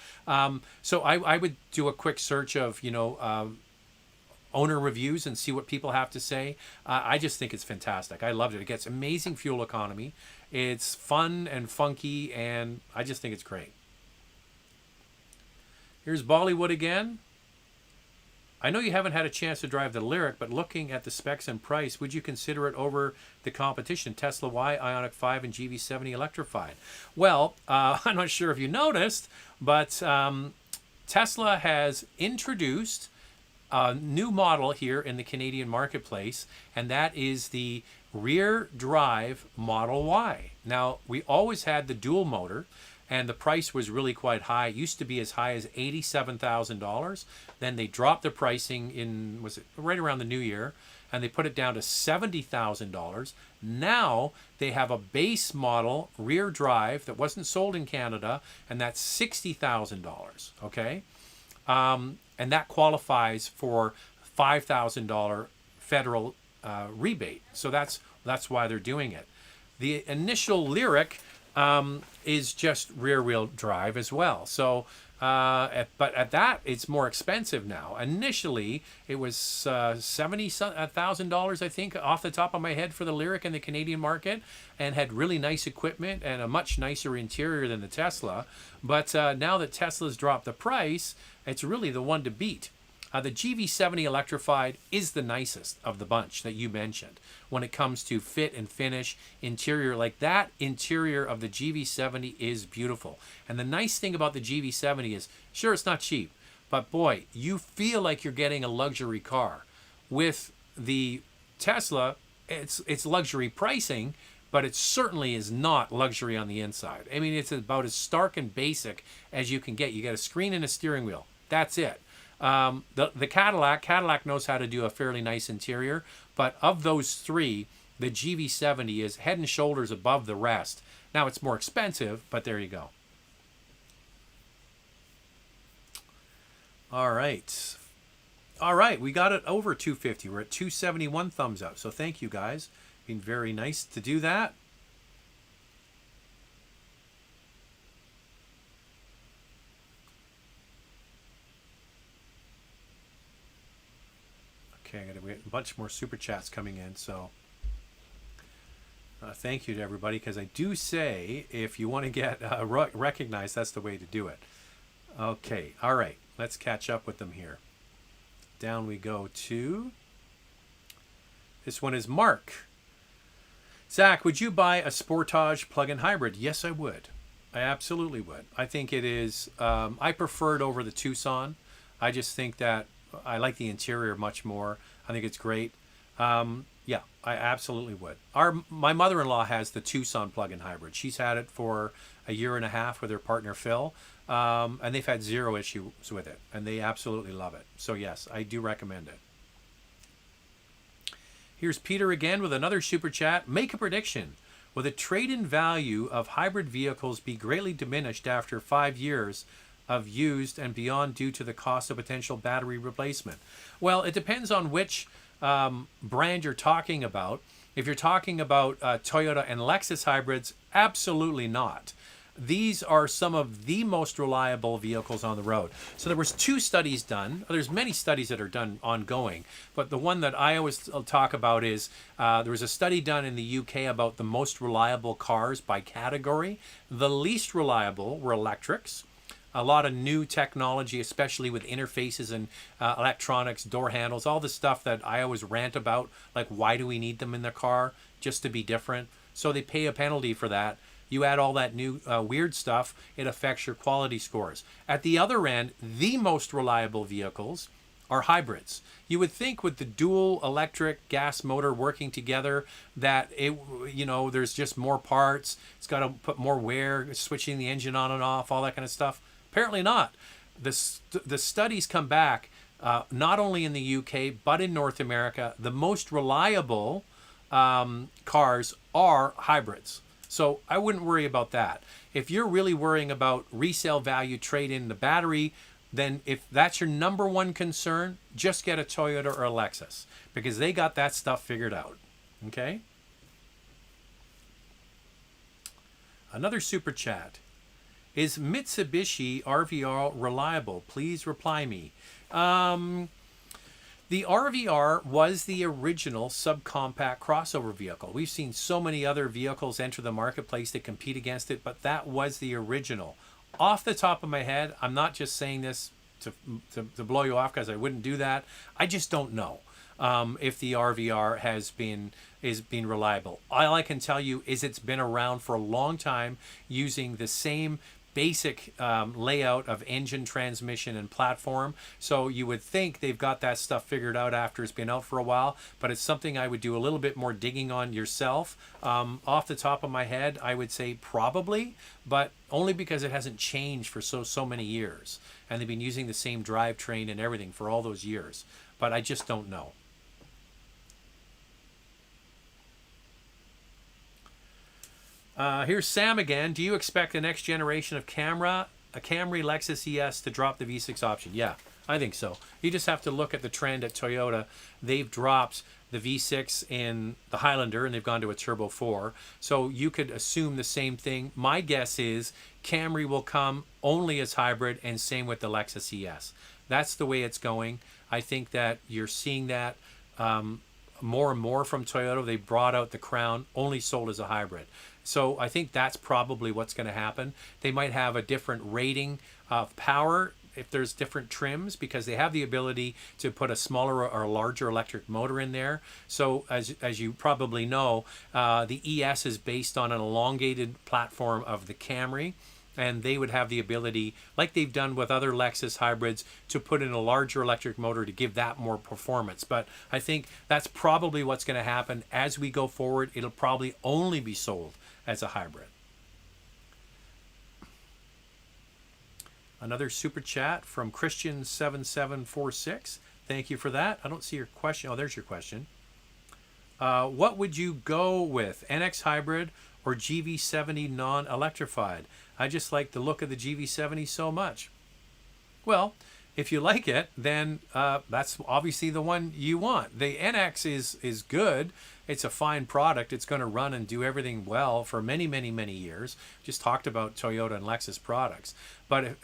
A: So I would do a quick search of, owner reviews and see what people have to say. I just think it's fantastic. I loved it. It gets amazing fuel economy. It's fun and funky, and I just think it's great. Here's Bollywood again. I know you haven't had a chance to drive the Lyric, but looking at the specs and price, would you consider it over the competition, Tesla Y, Ioniq 5, and GV70 electrified? Well, I'm not sure if you noticed, but Tesla has introduced a new model here in the Canadian marketplace, and that is the rear drive Model Y. Now, we always had the dual motor, and the price was really quite high. It used to be as high as $87,000. Then they dropped the pricing was it right around the new year, and they put it down to $70,000. Now they have a base model rear drive that wasn't sold in Canada, and that's $60,000. Okay, and that qualifies for $5,000 federal rebate. So that's why they're doing it. The initial Lyric is just rear-wheel drive as well. So, but at that, it's more expensive now. Initially, it was $70,000, I think, off the top of my head for the Lyric in the Canadian market, and had really nice equipment and a much nicer interior than the Tesla. But now that Tesla's dropped the price, it's really the one to beat. The GV70 electrified is the nicest of the bunch that you mentioned when it comes to fit and finish, interior. Like that interior of the GV70 is beautiful. And the nice thing about the GV70 is, sure, it's not cheap, but boy, you feel like you're getting a luxury car. With the Tesla, it's luxury pricing, but it certainly is not luxury on the inside. I mean, it's about as stark and basic as you can get. You got a screen and a steering wheel. That's it. The Cadillac knows how to do a fairly nice interior, but of those three, the GV70 is head and shoulders above the rest. Now it's more expensive, but there you go. All right, we got it over 250. We're at 271 thumbs up. So thank you guys. Been very nice to do that. Okay, we got a bunch more super chats coming in, so thank you to everybody, because I do say if you want to get recognized, that's the way to do it. Okay, all right, let's catch up with them here. Down we go to, this one is Mark. Zach, would you buy a Sportage plug-in hybrid? Yes, I would. I absolutely would. I think it is, I prefer it over the Tucson. I just think that I like the interior much more. I think it's great. Yeah, I absolutely would. My mother-in-law has the Tucson plug-in hybrid. She's had it for a year and a half with her partner Phil, and they've had zero issues with it, and they absolutely love it. So yes, I do recommend it. Here's Peter again with another super chat. Make a prediction. Will the trade-in value of hybrid vehicles be greatly diminished after 5 years of used and beyond due to the cost of potential battery replacement? Well, it depends on which brand you're talking about. If you're talking about Toyota and Lexus hybrids, absolutely not. These are some of the most reliable vehicles on the road. So there was 2 studies done. There's many studies that are done ongoing, but the one that I always talk about is there was a study done in the UK about the most reliable cars by category. The least reliable were electrics. A lot of new technology, especially with interfaces and electronics, door handles, all the stuff that I always rant about, like why do we need them in the car? Just to be different. So they pay a penalty for that. You add all that new weird stuff, it affects your quality scores. At the other end, the most reliable vehicles are hybrids. You would think with the dual electric gas motor working together that there's just more parts. It's got to put more wear, switching the engine on and off, all that kind of stuff. Apparently not. The studies come back, not only in the UK, but in North America, the most reliable cars are hybrids. So I wouldn't worry about that. If you're really worrying about resale value, trade in the battery, then if that's your number one concern, just get a Toyota or a Lexus, because they got that stuff figured out. Okay? Another super chat. Is Mitsubishi RVR reliable? Please reply me. The RVR was the original subcompact crossover vehicle. We've seen so many other vehicles enter the marketplace to compete against it, but that was the original. Off the top of my head, I'm not just saying this to blow you off, because I wouldn't do that. I just don't know if the RVR is being reliable. All I can tell you is it's been around for a long time, using the same basic layout of engine, transmission, and platform. So you would think they've got that stuff figured out after it's been out for a while, but it's something I would do a little bit more digging on yourself. Off the top of my head, I would say probably, but only because it hasn't changed for so many years, and they've been using the same drivetrain and everything for all those years. But I just don't know. Here's Sam again. Do you expect the next generation of Camry Lexus ES to drop the V6 option? Yeah, I think so. You just have to look at the trend at Toyota. They've dropped the V6 in the Highlander, and they've gone to a Turbo 4. So you could assume the same thing. My guess is Camry will come only as hybrid, and same with the Lexus ES. That's the way it's going. I think that you're seeing that more and more from Toyota. They brought out the Crown, only sold as a hybrid. So I think that's probably what's going to happen. They might have a different rating of power if there's different trims, because they have the ability to put a smaller or a larger electric motor in there. So as you probably know, the ES is based on an elongated platform of the Camry, and they would have the ability, like they've done with other Lexus hybrids, to put in a larger electric motor to give that more performance. But I think that's probably what's going to happen as we go forward. It'll probably only be sold as a hybrid. Another super chat from Christian7746. Thank you for that. I don't see your question. Oh, there's your question. What would you go with, NX hybrid or GV70 non-electrified? I just like the look of the GV70 so much. Well, if you like it, then that's obviously the one you want. The NX is good. It's a fine product. It's going to run and do everything well for many, many, many years. Just talked about Toyota and Lexus products. But,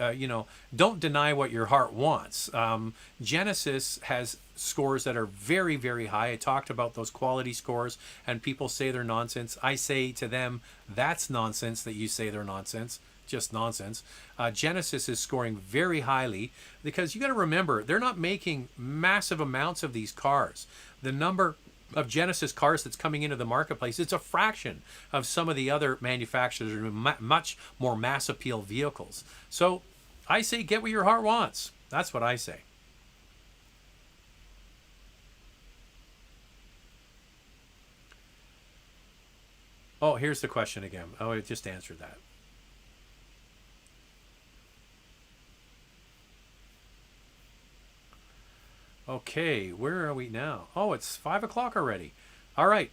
A: don't deny what your heart wants. Genesis has scores that are very, very high. I talked about those quality scores, and people say they're nonsense. I say to them, that's nonsense that you say they're nonsense. Just nonsense. Genesis is scoring very highly, because you got to remember, they're not making massive amounts of these cars. The number of Genesis cars that's coming into the marketplace, it's a fraction of some of the other manufacturers with much more mass appeal vehicles. So I say get what your heart wants. That's what I say. Oh, here's the question again. Oh, I just answered that. Okay, where are we now? Oh, it's 5 o'clock already. All right.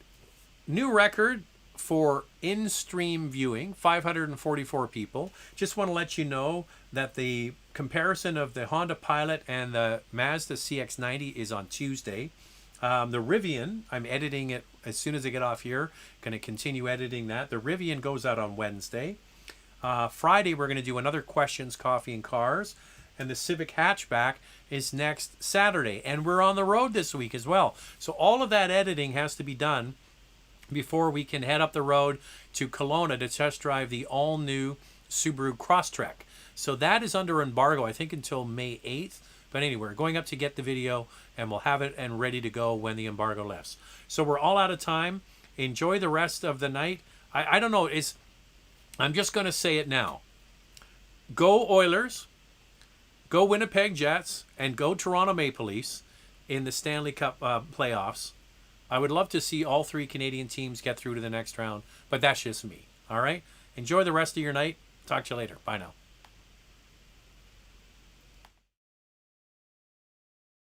A: New record for in-stream viewing, 544 people. Just want to let you know that the comparison of the Honda Pilot and the Mazda CX-90 is on Tuesday. The Rivian, I'm editing it as soon as I get off here. Going to continue editing that. The Rivian goes out on Wednesday. Friday, we're going to do another Questions, Coffee, and Cars. And the Civic hatchback is next Saturday. And we're on the road this week as well. So all of that editing has to be done before we can head up the road to Kelowna to test drive the all-new Subaru Crosstrek. So that is under embargo, I think, until May 8th. But anyway, we're going up to get the video, and we'll have it and ready to go when the embargo lifts. So we're all out of time. Enjoy the rest of the night. I don't know. I'm just going to say it now. Go Oilers. Go Winnipeg Jets, and go Toronto Maple Leafs in the Stanley Cup playoffs. I would love to see all three Canadian teams get through to the next round, but that's just me. All right? Enjoy the rest of your night. Talk to you later. Bye now.